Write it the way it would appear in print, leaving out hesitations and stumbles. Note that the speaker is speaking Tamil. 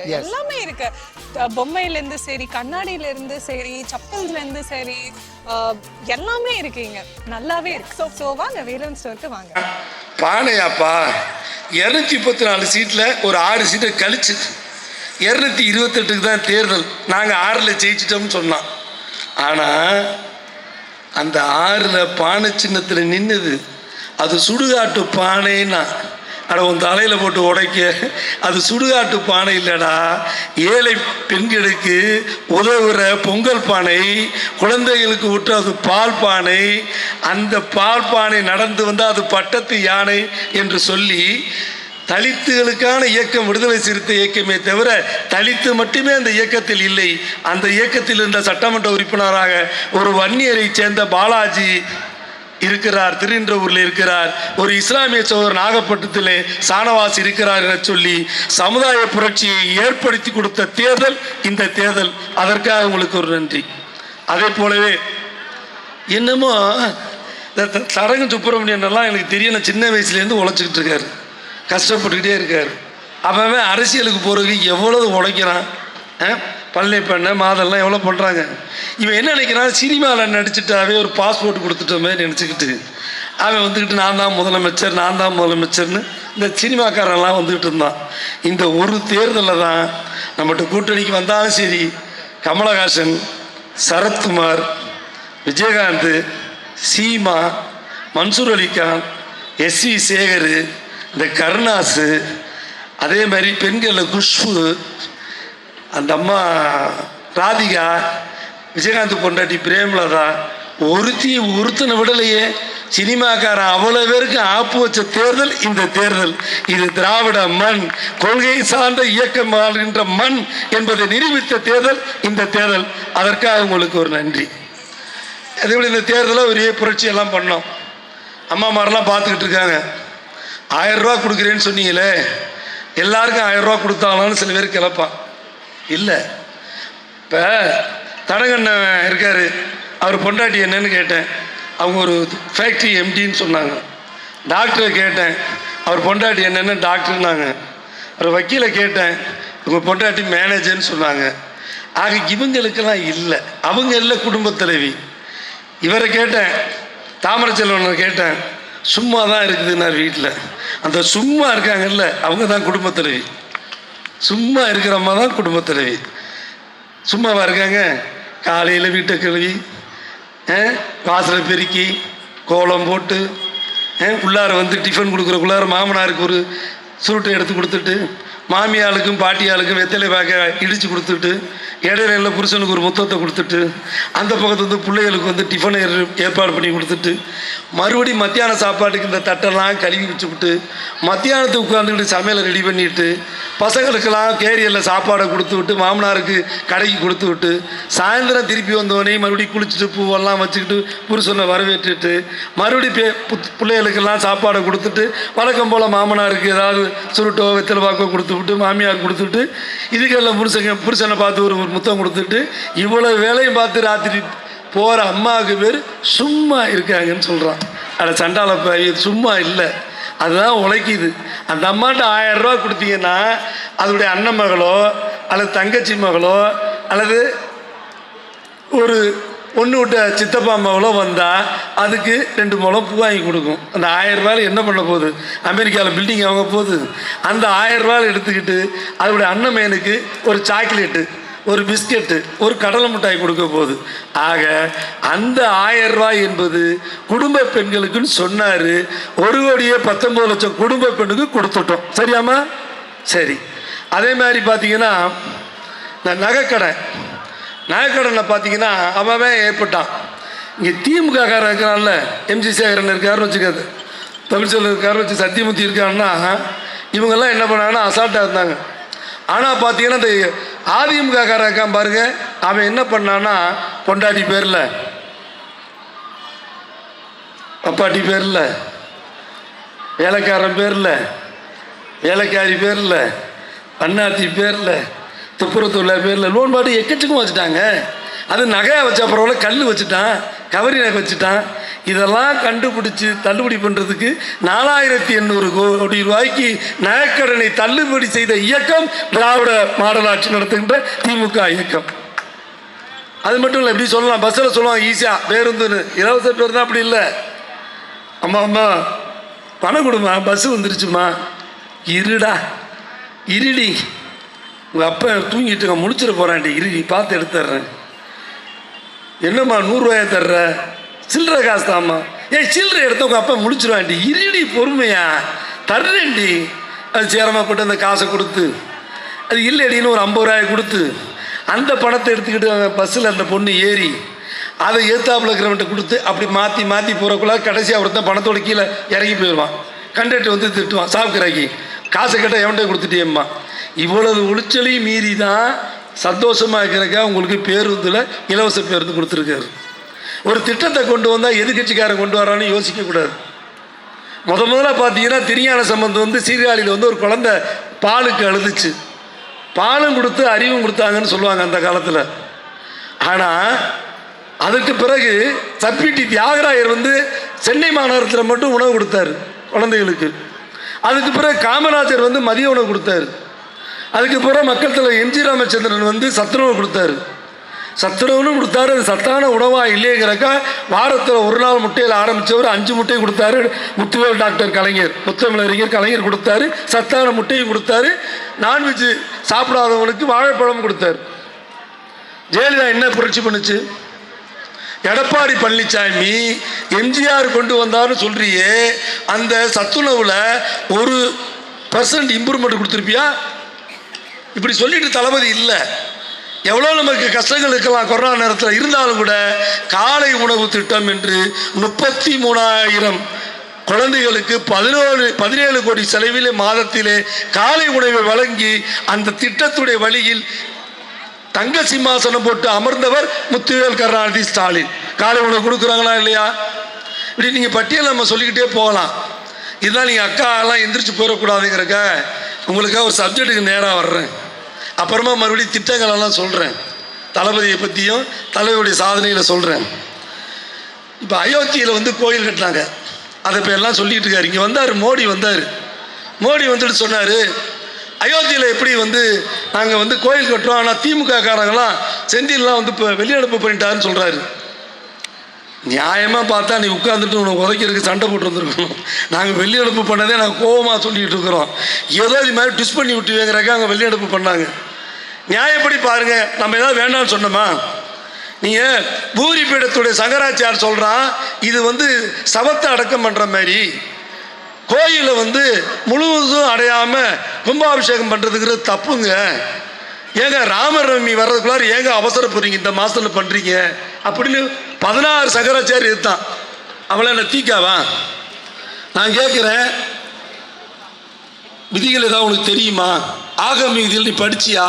எல்லாமே இருக்கு. பொம்மையில இருந்து சரி, கண்ணாடியில இருந்து சரி, செப்பல்ஸ்ல இருந்து சரி, எல்லாமே இருக்குங்க. நல்லாவே இருக்கு. சோ வாங்க வேலன் ஸ்டோருக்கு வாங்க. பானையாப்பா 234 சீட்ல ஒரு 6 சீட்டை கழிச்சு 228க்கு தான் தேர்தல். நாங்கள் 6ல் ஜெயிச்சிட்டோம்னு சொன்னோம். ஆனால் அந்த 6ல் பானை சின்னத்தில் நின்றுது அது சுடுகாட்டு பானைன்னா, அட உன் தலையில் போட்டு உடைக்க, அது சுடுகாட்டு பானை இல்லைடா, ஏழை பெண்களுக்கு உதவுற பொங்கல் பானை, குழந்தைகளுக்கு விட்டு அது பால் பானை. அந்த பால் பானை நடந்து வந்தால் அது பட்டத்து யானை என்று சொல்லி தலித்துகளுக்கான இயக்கம் விடுதலை சிறுத்தை இயக்கமே தவிர தலித்து மட்டுமே அந்த இயக்கத்தில் இல்லை. அந்த இயக்கத்தில் இருந்த சட்டமன்ற உறுப்பினராக ஒரு வன்னியரை சேர்ந்த பாலாஜி இருக்கிறார், திருநின்றவூரில் இருக்கிறார், ஒரு இஸ்லாமிய சகோதரர் நாகப்பட்டினத்திலே சானவாஸ் இருக்கிறார் என சொல்லி சமுதாய புரட்சியை ஏற்படுத்தி கொடுத்த தேர்தல் இந்த தேர்தல். அதற்காக உங்களுக்கு ஒரு நன்றி. அதே போலவே என்னமோ தரங்க சுப்பிரமணியன் எல்லாம் எனக்கு தெரியல, சின்ன வயசுலேருந்து உழைச்சிக்கிட்டு இருக்காரு, கஷ்டப்பட்டுக்கிட்டே இருக்கார். அவன் அரசியலுக்கு போகிறதுக்கு எவ்வளவு உழைக்கிறான், பள்ளி பண்ண மாதெல்லாம் எவ்வளோ பண்ணுறாங்க. இவன் என்ன நினைக்கிறான், சினிமாவில் நடிச்சுட்டாவே ஒரு பாஸ்போர்ட் கொடுத்துட்டோமே நினச்சிக்கிட்டு அவன் வந்துக்கிட்டு நான் தான் முதலமைச்சர்னு இந்த சினிமாக்காரெல்லாம் வந்துக்கிட்டு இருந்தான். இந்த ஒரு தேர்தலில் தான் நம்மகிட்ட கூட்டணிக்கு வந்தாலும் சரி, கமலஹாசன், சரத்குமார், விஜயகாந்த், சீமா, மன்சூர் அலிகான், எஸ்வி சேகர், இந்த கருணாசு, அதே மாதிரி பெண்களில் குஷ்பு, அந்த அம்மா ராதிகா, விஜயகாந்த் பொண்டாட்டி பிரேமலதா, ஒருத்தனை விடலையே. சினிமாக்காரன் அவ்வளோ பேருக்கு ஆப்பு வச்ச தேர்தல் இந்த தேர்தல். இது திராவிட மண், கொள்கை சார்ந்த இயக்கம் வாழ்கின்ற மண் என்பதை நிரூபித்த தேர்தல் இந்த தேர்தல். அதற்காக உங்களுக்கு ஒரு நன்றி. அதேபோல் இந்த தேர்தலில் ஒரே புரட்சியெல்லாம் பண்ணோம். அம்மாமாரெல்லாம் பார்த்துக்கிட்டு இருக்காங்க. 1000 ரூபா கொடுக்குறேன்னு சொன்னீங்களே, எல்லாருக்கும் 1000 ரூபா கொடுத்தாங்களான்னு சில பேர் கிளப்பான். இல்லை, இப்போ தடங்கண்ணன் இருக்கார், அவர் பொண்டாட்டி என்னன்னு கேட்டேன், அவங்க ஒரு ஃபேக்ட்ரி எம்டின்னு சொன்னாங்க. டாக்டரை கேட்டேன், அவர் பொண்டாட்டி என்னென்னு டாக்டர்னாங்க. ஒரு வக்கீலை கேட்டேன், உங்கள் பொண்டாட்டி மேனேஜர்னு சொன்னாங்க. ஆக இவங்களுக்கெல்லாம் இல்லை, அவங்க இல்லை குடும்பத் தலைவி. இவரை கேட்டேன், தாமரச்செல்வனை கேட்டேன், சும்மா தான் இருக்குதுன்னார் வீட்டில். அந்த சும்மா இருக்காங்கல்ல அவங்க தான் குடும்பத் தலைவி. சும்மா இருக்கிறம்மா தான் குடும்பத் தலைவி. சும்மாவா இருக்காங்க? காலையில் வீட்டை கழுவி, வாசலை பெருக்கி, கோலம் போட்டு, உள்ளார வந்து டிஃபன் கொடுக்குறக்குள்ளார மாமனாருக்கு ஒரு சுருட்டை எடுத்து கொடுத்துட்டு, மாமியாளுக்கும் பாட்டியாளுக்கும் வெத்தலை பாக்க இடித்து கொடுத்துட்டு, இடையில புருஷனுக்கு ஒரு முத்தத்தை கொடுத்துட்டு, அந்த பக்கத்து வந்து பிள்ளைகளுக்கு வந்து டிஃபனை ஏற்பாடு பண்ணி கொடுத்துட்டு, மறுபடியும் மத்தியான சாப்பாட்டுக்கு இந்த தட்டெல்லாம் கழுவி வச்சுக்கிட்டு, மத்தியானத்துக்கு உட்காந்துக்கிட்டு சமையலை ரெடி பண்ணிவிட்டு, பசங்களுக்கெல்லாம் கேரியரில் சாப்பாடை கொடுத்து விட்டு, மாமனாருக்கு கடைக்கு கொடுத்து விட்டு, சாயந்தரம் திருப்பி வந்தோடனே மறுபடியும் குளிச்சுட்டு பூவெல்லாம் வச்சுக்கிட்டு புருஷனை வரவேற்றுட்டு, மறுபடியும் பிள்ளைகளுக்கெல்லாம் சாப்பாடை கொடுத்துட்டு, வழக்கம் போல் மாமனாருக்கு ஏதாவது சுருட்டோ வெத்தலை பாக்கோ கொடுத்து விட்டு, மாமியார் கொடுத்துட்டு, இதுக்கெல்லாம் புருஷனை பார்த்து ஒரு முத்தம் கொடுத்துட்டு, இவ்வளோ வேலையும் பார்த்து ராத்திரி போகிற அம்மாவுக்கு பேர் சும்மா இருக்காங்கன்னு சொல்கிறான். அட சண்டால சும்மா இல்லை, அதுதான் உழைக்குது. அந்த அம்மாட்ட 1000 ரூபா கொடுத்தீங்கன்னா அதோடைய அண்ணன் மகளோ அல்லது தங்கச்சி மகளோ அல்லது ஒரு ஒன்று விட்ட சித்தப்பா மகளோ வந்தால் அதுக்கு 2 முழம் பூ வாங்கி கொடுக்கும். அந்த 1000 ரூபாயில் என்ன பண்ண போகுது? அமெரிக்காவில் பில்டிங் வாங்க போகுது. அந்த 1000 ரூபாயில் எடுத்துக்கிட்டு அதோடைய அண்ணன் மேனுக்கு ஒரு சாக்லேட்டு, ஒரு பிஸ்கெட்டு, ஒரு கடலை மிட்டாய் கொடுக்க போகுது. ஆக அந்த 1000 ரூபாய் என்பது குடும்ப பெண்களுக்குன்னு சொன்னார். 1,19,00,000 குடும்ப பெண்ணுக்கு கொடுத்துட்டோம். சரியாம்மா? சரி. அதே மாதிரி பார்த்தீங்கன்னா இந்த நகைக்கடனில் பார்த்தீங்கன்னா அவன் ஏற்பட்டான். இங்கே திமுக காரன் இருக்கிறான்ல, எம்ஜி சேகரன் இருக்காருன்னு வச்சுக்காது, தமிழ்ச்செல்வன் இருக்காருன்னு வச்சு, சத்தியமூர்த்தி இருக்காருன்னா, இவங்கெல்லாம் என்ன பண்ணாங்கன்னா அசால்ட்டாக இருந்தாங்க. ஆனால் பார்த்தீங்கன்னா இந்த அதிமுக காரன் இருக்கான் பாருங்க, அவன் என்ன பண்ணான்னா பொண்டாட்டி பேரில், பப்பாட்டி பேரில், வேலைக்காரன் பேரில், வேலைக்காரி பேரில், அண்ணாத்தி பேரில், துப்புரத்துள்ள பேரில் லோன் பாட்டு எக்கச்சக்கும் வச்சுட்டாங்க. அது நகையாக வச்ச பரவாயில்ல, கல் வச்சுட்டான், கவரி நகை வச்சுட்டான். இதெல்லாம் கண்டுபிடிச்சு தள்ளுபடி பண்ணுறதுக்கு 4800 கோடி ரூபாய்க்கு நகைக்கடனை தள்ளுபடி செய்த இயக்கம் திராவிட மாடல் ஆட்சி நடத்துகின்ற திமுக இயக்கம். அது மட்டும் இல்லை, எப்படி சொல்லலாம், பஸ்ஸில் சொல்லுவாங்க ஈஸியாக பேருந்துன்னு, இலவச பேருந்து அப்படி இல்லை. அம்மா அம்மா பணம் கொடுமா, பஸ்ஸு வந்துருச்சுமா, இருடா இருடி, உங்கள் அப்பா தூங்கிட்டு நான் முடிச்சிட போகிறான்டி, இருடி பார்த்து எடுத்துட்றேன். என்னம்மா 100 ரூபாயை தர்ற, சில்லற காசு தாம்மா, ஏன் சில்லறை எடுத்த உங்கள் அப்பா முடிச்சிருவான்டி, இருடி பொறுமையா தர்றேன்டி. அது சேரமாப்பட்டு அந்த காசை கொடுத்து, அது இல்லைடின்னு ஒரு 50 ரூபாயை கொடுத்து, அந்த பணத்தை எடுத்துக்கிட்டு அந்த பஸ்ஸில் அந்த பொண்ணு ஏறி அதை ஏத்தாப்பில் இருக்கிறவன்ட்ட கொடுத்து அப்படி மாற்றி மாற்றி போகிறக்குள்ள கடைசியாக ஒருத்தன் பணத்தோட கீழே இறங்கி போயிடுவான். கண்டக்டர் வந்து திட்டுவான், சாப்பிட்றாக்கி காசை கேட்டால் எவன்கிட்ட கொடுத்துட்டியம்மா. இவ்வளவு உளைச்சலையும் மீறி தான் சந்தோஷமாக இருக்கிறக்கா உங்களுக்கு பேருந்தில் இலவச பேருந்து கொடுத்துருக்காரு. ஒரு திட்டத்தை கொண்டு வந்தால் எதிர்கட்சிக்காரன் கொண்டு வரான்னு யோசிக்கக்கூடாது. முதல்ல பார்த்தீங்கன்னா திருஞான சம்பந்தம் வந்து சீர்காழியில் வந்து ஒரு குழந்தை பாலுக்கு அழுதுச்சு, பாலும் கொடுத்து அறிவும் கொடுத்தாங்கன்னு சொல்லுவாங்க அந்த காலத்தில். ஆனால் அதுக்கு பிறகு சப்பிட்டி தியாகராயர் வந்து சென்னை மாநகரத்தில் மட்டும் உணவு கொடுத்தாரு குழந்தைகளுக்கு. அதுக்கு பிறகு காமராஜர் வந்து மதிய உணவு கொடுத்தாரு. அதுக்கு பிறகு மக்கள் தலைவர் எம்ஜி ராமச்சந்திரன் வந்து சத்துணவு கொடுத்தாரு. சத்துணவுன்னு கொடுத்தாரு, அது சத்தான உணவாக இல்லைங்கிறக்கா வாரத்தில் ஒரு நாள் முட்டையில் ஆரம்பித்தவர் 5 முட்டை கொடுத்தாரு. முத்துவேல் டாக்டர் கலைஞர், முத்தமிழறிஞர் கலைஞர் கொடுத்தாரு, சத்தான முட்டையும் கொடுத்தாரு. நான்வெஜ் சாப்பிடாதவங்களுக்கு வாழைப்பழம் கொடுத்தாரு. ஜெயலலிதா என்ன புரட்சி பண்ணுச்சு? எடப்பாடி பழனிசாமி எம்ஜிஆர் கொண்டு வந்தார்னு சொல்றியே, அந்த சத்துணவுல 1% இம்ப்ரூவ்மெண்ட் கொடுத்துருப்பியா? இப்படி சொல்லிட்டு தளபதி இல்லை. எவ்வளோ நமக்கு கஷ்டங்கள் இருக்கலாம் கொரோனா நேரத்தில், இருந்தாலும் கூட காலை உணவு திட்டம் என்று 33,000 குழந்தைகளுக்கு 17 கோடி செலவிலே மாதத்திலே காலை உணவை வழங்கி அந்த திட்டத்துடைய வழியில் தங்க சிம்மாசனம் போட்டு அமர்ந்தவர் முத்துவேல் கருணாநிதி ஸ்டாலின். காலை உணவு கொடுக்குறாங்களா இல்லையா? இப்படி நீங்கள் பட்டியல் நம்ம சொல்லிக்கிட்டே போகலாம். இதெல்லாம் நீங்கள் அக்கா எல்லாம் எந்திரிச்சு போயிடக்கூடாதுங்கிறக்க உங்களுக்காக ஒரு சப்ஜெக்டுக்கு நேராக வர்றேன். அப்புறமா மறுபடியும் திட்டங்களெல்லாம் சொல்கிறேன், தளபதியை பற்றியும் தலைவருடைய சாதனைகளை சொல்கிறேன். இப்போ அயோத்தியில் வந்து கோயில் கட்டினாங்க, அதை இப்போ எல்லாம் சொல்லிகிட்டு இருக்காரு. இங்கே வந்தார் மோடி வந்துட்டு சொன்னார், அயோத்தியில் எப்படி வந்து நாங்கள் வந்து கோயில் கட்டுறோம், ஆனால் திமுக காரங்களாம் செந்தில்லாம் வந்து இப்போ வெளியனுப்பு பண்ணிட்டாருன்னு சொல்கிறாரு. நியாயமாக பார்த்தா நீ உட்காந்துட்டு உனக்கு உதைக்கிறதுக்கு சண்டை போட்டு வந்துருக்கணும். நாங்கள் வெளியெடுப்பு பண்ணதே நாங்கள் கோபமாக சொல்லிகிட்டு இருக்கிறோம். ஏதோ இது மாதிரி ட்விஸ்ட் பண்ணி விட்டுவேங்கிறக்க அங்கே வெளியெடுப்பு பண்ணாங்க. நியாயப்படி பாருங்கள், நம்ம ஏதாவது வேண்டாம்னு சொன்னோமா? நீங்கள் பூரி பீடத்துடைய சங்கராச்சார் சொல்கிறான், இது வந்து சவத்தை அடக்கம் பண்ணுற மாதிரி கோயிலை வந்து முழுவதும் அடையாமல் கும்பாபிஷேகம் பண்ணுறதுங்கிறது தப்புங்க. ஏங்க ராமர் நவமி வர்றதுக்குள்ளார ஏங்க அவசரப்படுறீங்க, இந்த மாதத்தில் பண்ணுறீங்க அப்படின்னு 16 சங்கராச்சாரி இருந்தான். அவளை என்ன தீக்காவா? நான் கேட்குறேன், விதிகள் ஏதாவது உனக்கு தெரியுமா? ஆகம விதிகள் நீ படிச்சியா?